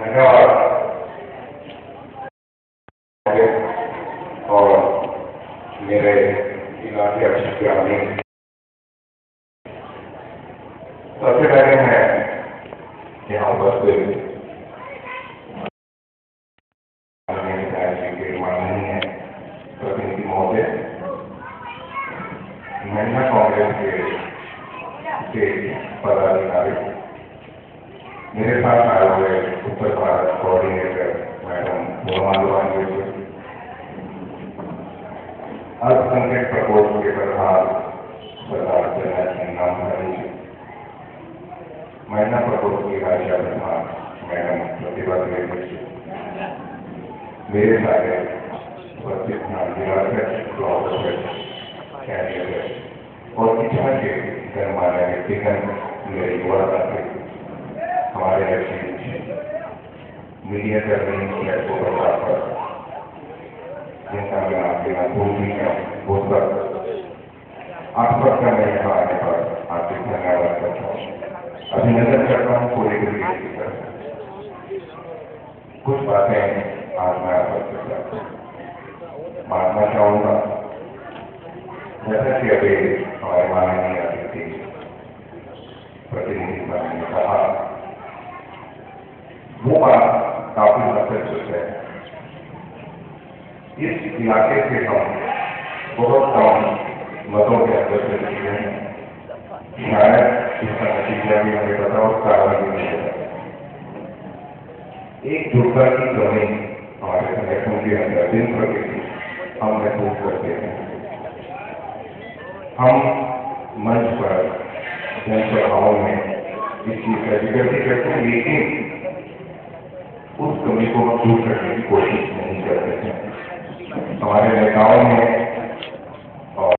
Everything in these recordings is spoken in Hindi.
धन्यवाद। और मेरे इलाके अध्यक्ष ग्रामीण, सबसे पहले मैं यहाँ उपस्थित माननीय प्रतिनिधि महोदय, महिला कांग्रेस के पदाधिकारी, मेरे साथ आए हुए उत्तर भारत कोऑर्डिनेटर मैडम मोहम्मद जी, अल्पसंख्यक प्रकोष्ठ के प्रधान सरदार जगन्नाथ सिंह नामधारी जी, महिला प्रकोष्ठ की राज्य प्रधान मैडम प्रतिभा द्विवेदी जी, मेरे सारे उपस्थित जिलाध्यक्ष, ब्लॉक अध्यक्ष, कैंडिडेट और शिक्षा के गणमान्य व्यक्तिगण, मेरे युवा साथी, हमारे मीडिया कर्मी, फोटोग्राफर, जिनका मैं आपके नाम भूल भी बहुत बार आप सबका मैं यहाँ आने पर आपसे धन्यवाद करता हूँ, अभिनंदन करता हूँ पूरे गिरिया की तरफ। कुछ बातें आज मैं आप सबके साथ बांटना चाहूँगा। जैसा कि अभी हमारे माननीय अतिथि प्रतिनिधि ने कहा, वो बात काफी हद तक सच है। इस इलाके से हम बहुत कम मतों के अंदर से जीते हैं, शायद इसका नतीजा भी हमें पता और कारण भी नहीं पता। एक जुटता की कमी हमारे संगठन के अंदर दिन प्रतिदिन हम महसूस करते हैं। हम मंच पर जनसभाओं में इस चीज का जिक्र भी करते हैं, लेकिन उस कमी को हम दूर करने की कोशिश नहीं करते हैं। हमारे नेताओं में और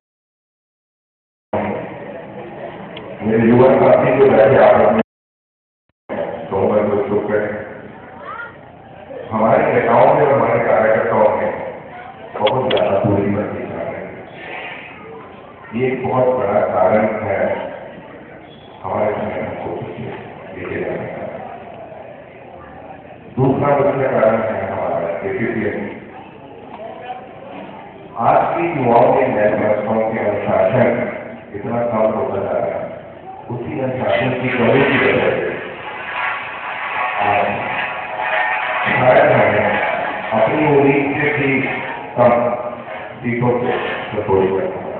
मेरे युवा साथी जो बैठे आपस में तो चुप करें, हमारे नेताओं में और हमारे कार्यकर्ताओं में बहुत ज्यादा दूरी बनती जा रही है। ये एक बहुत बड़ा कारण है हमारे संगठन को लेके जाने का। दूसरा मुख्य कारण है हमारा एफिशिएंसी। आज की युवाओं में मैं समझता हूं कि अनुशासन इतना कम होता जा रहा है, उसी अनुशासन की कमी की वजह से शायद हमें अपनी उम्मीद से भी कम सीटों से सपोर्ट करना है,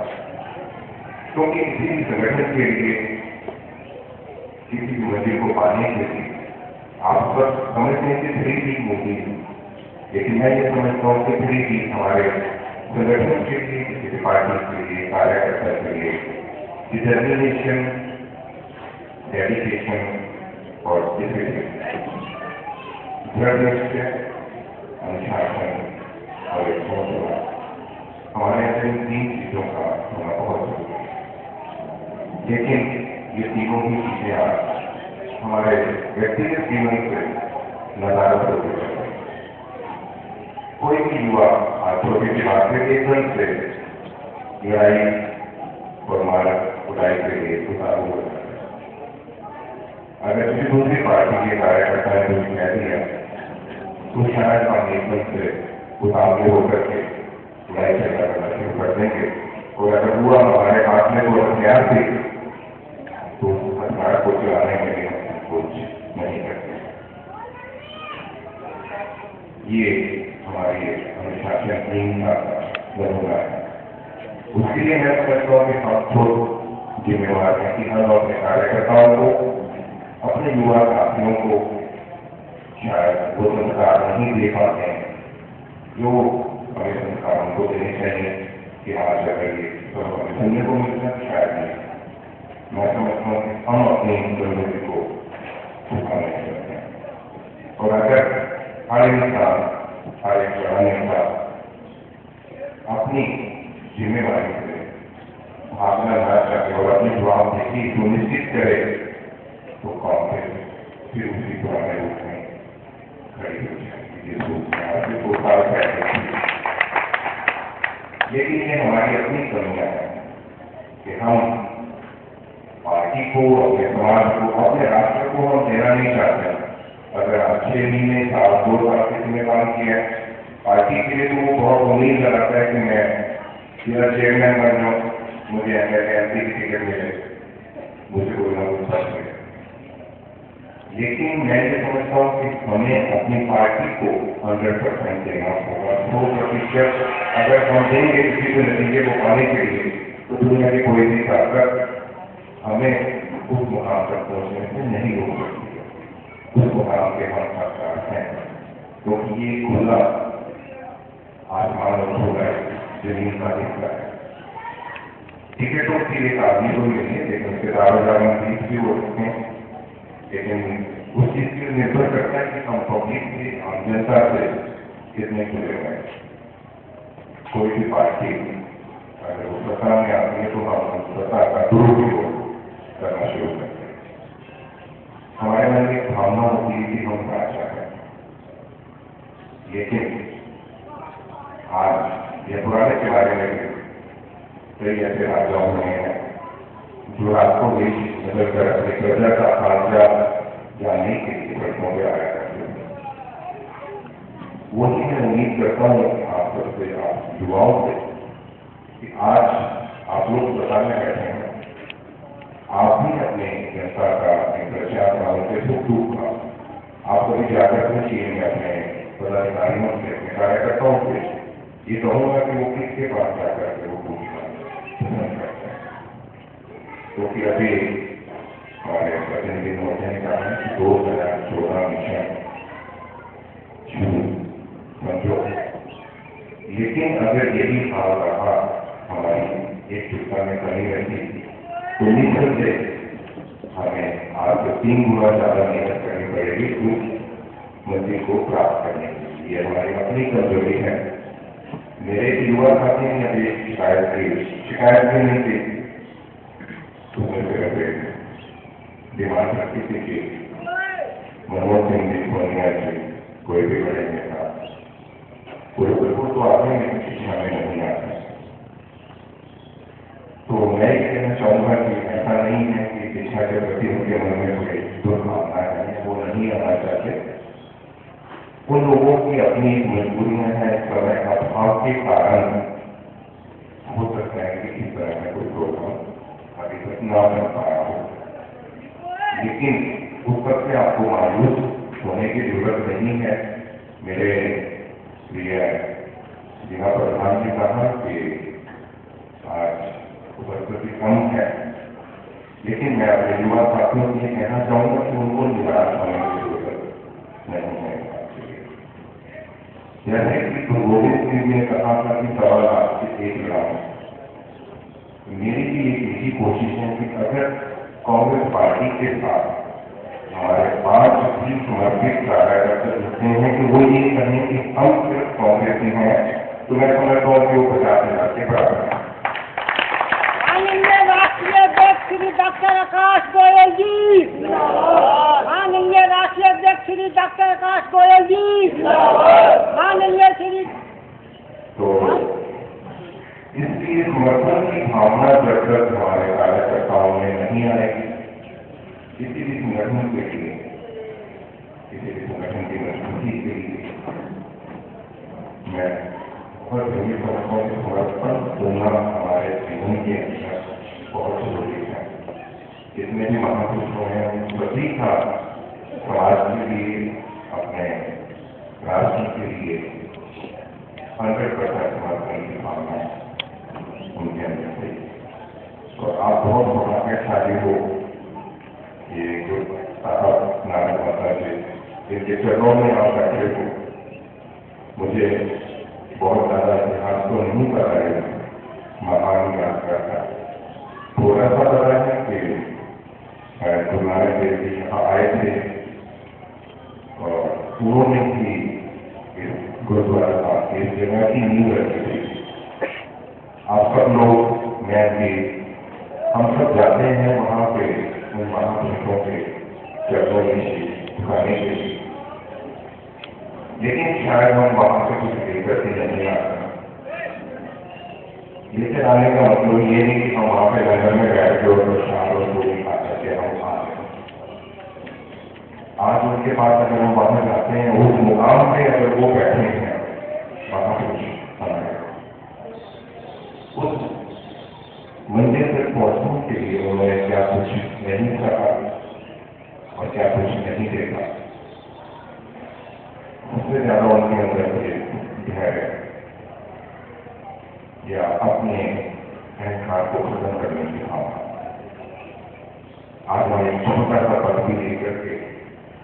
क्योंकि किसी भी संगठन के लिए, किसी भी मंजिल को पाने के लिए आप सब समझते हैं कि 3 वीक होगी, लेकिन मैं ये समझता हूँ कि 3 वीक हमारे संगठन के लिए, किसी डिपार्टमेंट के लिए, कार्यकर्ता के लिए डिटर्मिनेशन, डेडिकेशन और डिसिप्लिन, दृढ़ निश्चय, अनुशासन और एक हौसला, हमारे अंदर इन 3 चीजों का होना बहुत जरूरी है। लेकिन ये तीनों ही चीजें आज हमारे व्यक्तिगत जीवन से नदारद होते हैं। कोई भी युवा आज छोटी सी बात से एकदम से लड़ाई और मारक उड़ाई के लिए उतारू हो जाता है। अगर किसी दूसरी पार्टी के कार्यकर्ता ने कुछ कह दिया तो शायद हम एकदम से उतावले होकर के लड़ाई झगड़ा करना शुरू कर देंगे, और अगर हुआ हमारे हाथ में वो हथियार थे तो हथियार को चलाने के लिए कुछ नहीं करते। ये हमारी अनुशासनहीनता का नमूना है। उसके लिए मैं समझता हूँ कि हम खुद जिम्मेवार हैं कि हम अपने कार्यकर्ताओं को, अपने युवा साथियों को शायद वो संस्कार नहीं दे पाते हैं जो हमें संस्कार उनको देने चाहिए कि आज अगर ये तो हमें सुनने को मिलता है, शायद नहीं। मैं समझता हूँ कि हम अपनी जरूरत को पूरा नहीं करते हैं, और अगर हर इंसान, हर एक बड़ा नेता अपनी जिम्मेवारी से भागना ना चाहे और अपनी जवाबदेही सुनिश्चित करे तो कांग्रेस फिर उसी पुराने रूप में खड़ी हो जाएगी। लेकिन ये हमारी अपनी कमियां है कि हम पार्टी को, अपने समाज को, अपने राष्ट्र को हम देना नहीं चाहते, अगर आप 6 महीने साल 2 साल किसी ने काम किया है पार्टी के लिए, तो वो बहुत उम्मीद लगाता है कि मैं सीधा चेयरमैन बन जाऊँ, मुझे एमपी की टिकट मिले, मुझे कोई ना कुछ फर्क मिले। लेकिन मैं ये समझता हूँ कि हमें अपनी पार्टी को 100% देना होगा। 100% अगर हम देंगे किसी भी नतीजे को पाने के लिए, तो दुनिया की कोई भी ताकत हमें उस मुकाम तक पहुँचने से नहीं रोक सकती है। उस मुकाम के हम सरकार हैं, क्योंकि ये खुला आसमान और खुला जमीन का हिस्सा है। टिकटों की एक आदमी को मिली है, लेकिन उसके दारोदार मंत्री भी हो सकते हैं। लेकिन उस चीज पर निर्भर करता है कि हम पब्लिक से, आम जनता से कितने खुले हुए हैं। कोई भी पार्टी अगर वो सत्ता में आती है तो हम सत्ता का दुरुपयोग करना शुरू करते हैं। हमारे मन में एक भावना होती है कि हम राजा हैं, लेकिन आज ये पुराने के बारे में कई ऐसे राजाओं में हैं जो आपको भी बदल कर अपने प्रजा का खाजा जानने के लिए सड़कों पर आया करते हैं। वही मैं उम्मीद करता हूँ आप सबसे, आप युवाओं से, कि आज आप लोग बताने बैठे हैं, आप भी अपने जनता का, अपने प्रजा का, उनके सुख दुख का आप कभी जाकर पूछिए में अपने पदाधिकारियों से, अपने कार्यकर्ताओं से। ये कहूँगा कि वो किसके पास जाकर के वो पूछना पसंद करते हैं, क्योंकि अभी हमारे प्रतिनिधि मोदी ने कहा है कि 2014 मिशन समझो। लेकिन अगर यही हाल रहा, हमारी एक शिक्षा में कमी रही, तो निश्चित से हमें आज से 3 गुना ज्यादा मेहनत करनी पड़ेगी उस मंजिल को प्राप्त करने के लिए। ये हमारी अपनी कमजोरी है। मेरे युवा साथी ने अभी शिकायत भी नहीं थी, तो मुझे डिमांड रखी थी कि मनमोहन सिंह जी, सोनिया जी, कोई भी बड़े नेता बिल्कुल तो आते हैं, शिक्षा में नहीं आते। तो मैं ये कहना चाहूंगा कि ऐसा नहीं है कि शिक्षा के प्रति उनके मन में कोई दुर्भावना है, वो नहीं आना चाहते। उन लोगों की अपनी मजबूरियां हैं, समय अभाव के कारण हो सकता है कि इस तरह का कोई प्रोग्राम अभी तक ना कर पाया हो। लेकिन उस पर से आपको मायूस होने की जरूरत नहीं है। मेरे प्रिय जिला प्रधान ने कहा कि आज उपस्थिति कम है, लेकिन मैं अपने युवा साथियों से ये कहना चाहूंगा कि उनको निराश होने की जरूरत नहीं है। जैसे कि गुरु गोविंद सिंह जी ने कहा था कि सवाल आपसे एक लाऊं, मेरी भी एक निजी कोशिश है कि अगर कांग्रेस पार्टी के साथ हमारे 5 भी समर्पित कार्यकर्ता जुटते हैं कि वो ये कहें कि हम सिर्फ कांग्रेसी हैं, तो मैं समझता हूँ कि वो 50,000 के बराबर है। राष्ट्रीय अध्यक्ष श्री डॉक्टर आकाश गोयल जी, माननीय राष्ट्रीय अध्यक्ष श्री डॉक्टर आकाश गोयल जी, माननीय श्री। तो इसलिए समर्थन की भावना जब तक हमारे कार्यकर्ताओं में नहीं आएगी, किसी भी संगठन के लिए, किसी भी संगठन की मजबूती के लिए मैं बहुत जरूरी समझता हूँ कि समर्पण होना हमारे जीवन के अंदर बहुत जरूरी है। जितने भी महापुरुष हैं उन सभी का समाज के लिए, अपने राष्ट्र के लिए 100% समर्पण की भावना उनके अंदर थी। तो आप बहुत भाग्यशाली हो, ये जो साहब नारायण माता जी जिनके चरणों में आप बैठे हो। मुझे बहुत ज्यादा इतिहास तो नहीं पता है महान यात्रा का, थोड़ा सा पता है कि गुरु नानक देव जी यहाँ आए थे और उन्होंने भी गुरुद्वारा का इस जगह की नींव रखी थी। आप सब लोग, मैं भी, हम सब जाते हैं वहाँ पे उन महापुरुषों के चरणों में झुकाने के लिए, लेकिन शायद हम वहाँ से कुछ लेकर के नहीं आते। लेकर आने का मतलब ये नहीं कि हम वहाँ पे लंगर में बैठ के और प्रसाद और पूरी खा करके हम खा लें। आज उनके पास अगर वो वहां जाते हैं, उस मुकाम पे अगर वो बैठे हैं, वहां कुछ उस मंदिर तक पहुंचने के लिए उन्होंने क्या कुछ नहीं कहा और क्या कुछ नहीं देखा, उससे ज्यादा उनके अंदर धैर्य या अपने अहंकार को खत्म करने की भावना। आज हम एक छोटा सा पद भी लेकर के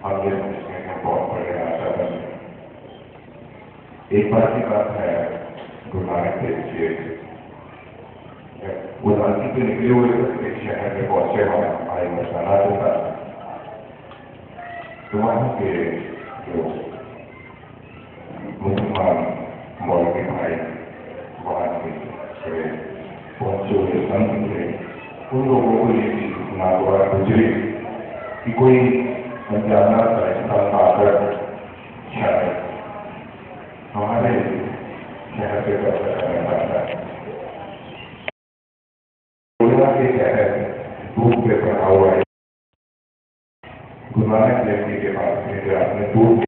आगे समझने में बहुत बड़े आशा बने। एक बार की बात है, गुरु नानक देव जी वो लालची पे निकले हुए एक शहर में पहुंचे, वहां आए मसाला था। तो वहां के जो मुसलमान मौलवी भाई वहां के पहुंचे हुए संत थे, उन लोगों को ये चीज नागवार गुजरी कि कोई अनजाना सा आकर शायद हमारे शहर पे कब्जा करना चाहता है। कोरोना के तहत धूप पे पड़ा हुआ है। गुरु नानक देव जी के पास में आपने धूप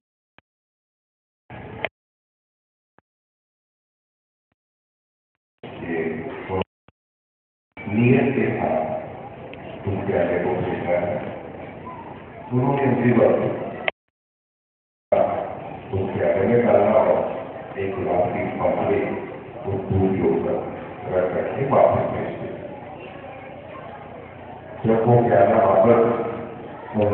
नियत के साथ तुम प्यारे को भेजना है। उन्होंने उसी वक्त उस प्यारे में डाला और एक गुलाब की पंखड़ी उस दूध के ऊपर रख करके वापस भेज दिया। जब वो प्यारा वापस उन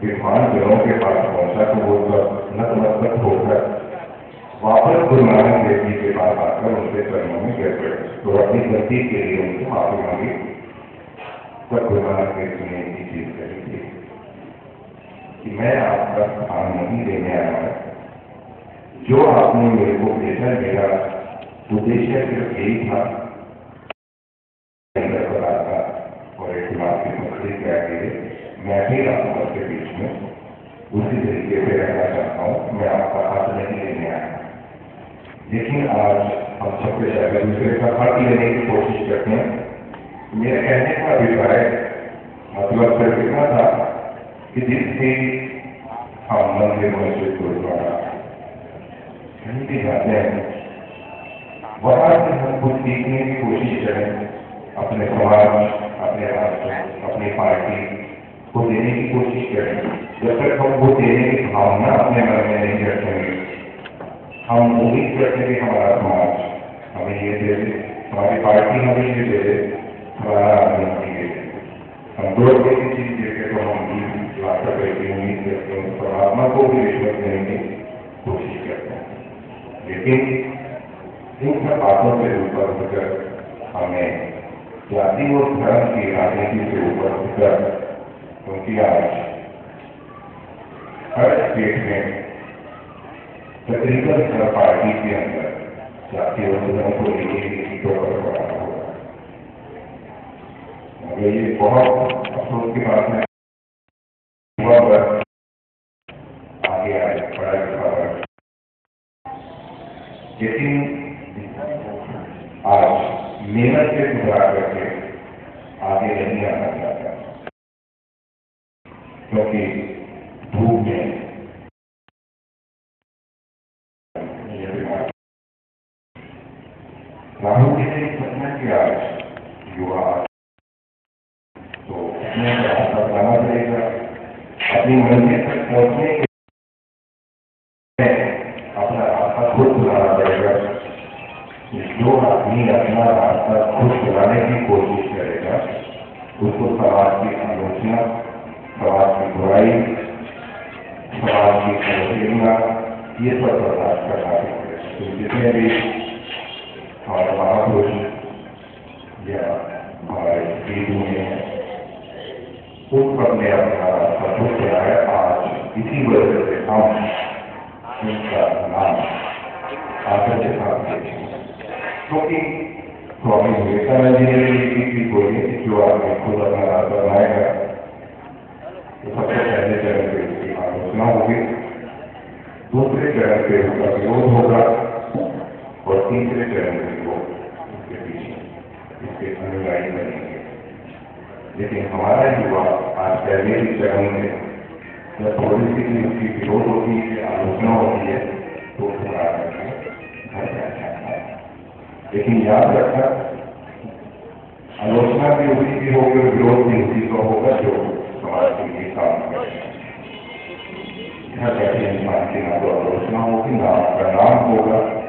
विद्वान जनों के पास पहुंचा तो वो सब नतमस्तक होकर वापस गुरु नानक देव जी के पास आकर उनके चरणों में गिर पड़े। तो अपनी गलती के लिए उनसे माफी मांगी। तब गुरु नानक देव जी ने एक चीज कही थी कि मैं आपका स्थान नहीं देने आया, जो आपने मेरे को भेजा, मेरा उद्देश्य सिर्फ यही था और एक गुलाब की पंखड़ी के आगे मैं भी आप के बीच में उसी तरीके से रहना चाहता हूँ। मैं आपका हाथ नहीं लेने आया। लेकिन आज हम सबसे ज्यादा दूसरे का हाथ लेने की कोशिश करते हैं। मेरे कहने का अभिप्राय मतलब सिर्फ इतना था कि जिससे हम मंदिर मस्जिद गुरुद्वारा कहीं भी जाते हैं, वहां से हम कुछ सीखने की कोशिश करें, अपने समाज, अपने राष्ट्र, अपनी पार्टी को देने की कोशिश करें। जब तक हम वो देने की भावना अपने मन में नहीं रखेंगे, हम उम्मीद करते हैं कि हमारा समाज हमें ये दे दे, हमारी पार्टी हमें ये दे दे, हमारा आदमी हमें ये दे। हम दो की चीज देखे तो हम 20 लाख रुपए की उम्मीद करते हैं, परमात्मा को भी रिश्वत देने की कोशिश करते हैं। लेकिन इन सब बातों से ऊपर उठकर हमें जाति और धर्म की राजनीति से ऊपर उठकर, क्योंकि आज हर स्टेट में तकरीबन हर पार्टी के अंदर जाति और धर्म को लेकर सीटों पर बढ़ा हुआ है। मगर ये बहुत अफसोस की बात है, युवा वर्ग आगे आए, पढ़ा लिखा वर्ग, लेकिन आज मेहनत से सुधार करके आगे नहीं आना चाहता, क्योंकि धूप में राहुल जी ने सपना किया युवा तो अपने रास्ता बनाना पड़ेगा, अपनी मंजिल तक पहुंचने के अपना रास्ता खुद बनाना पड़ेगा। जो आदमी अपना रास्ता खुद बनाने की कोशिश करेगा, उसको समाज की आलोचना, समाज की बुराई, समाज की अवहेलना, ये सब बर्दाश्त करना पड़ेगा। तो जितने भी हमारे महापुरुष या हमारे वेदों में उन पर ने अपना रास्ता खुद बनाया। आज इसी वजह से हम उनका नाम आदर के साथ देखें, क्योंकि स्वामी विवेकानंद जी ने एक चीज बोली कि जो आदमी खुद अपना रास्ता बनाएगा तो सबसे पहले चरण पे उसकी आलोचना होगी, दूसरे चरण पे उसका विरोध होगा और तीसरे चरण में वो उसके पीछे इसके अनुयायी बनेंगे। लेकिन हमारा युवा आज पहले ही चरण में जब पॉलिसी की उसकी विरोध होती है, आलोचना होती है, तो थोड़ा करके घर पे आता है। लेकिन याद रखना, आलोचना भी उसी की होगी, विरोध भी उसी का होगा जो समाज के लिए काम करे। घर बैठे इंसान की ना तो आलोचना होगी, ना आपका नाम होगा,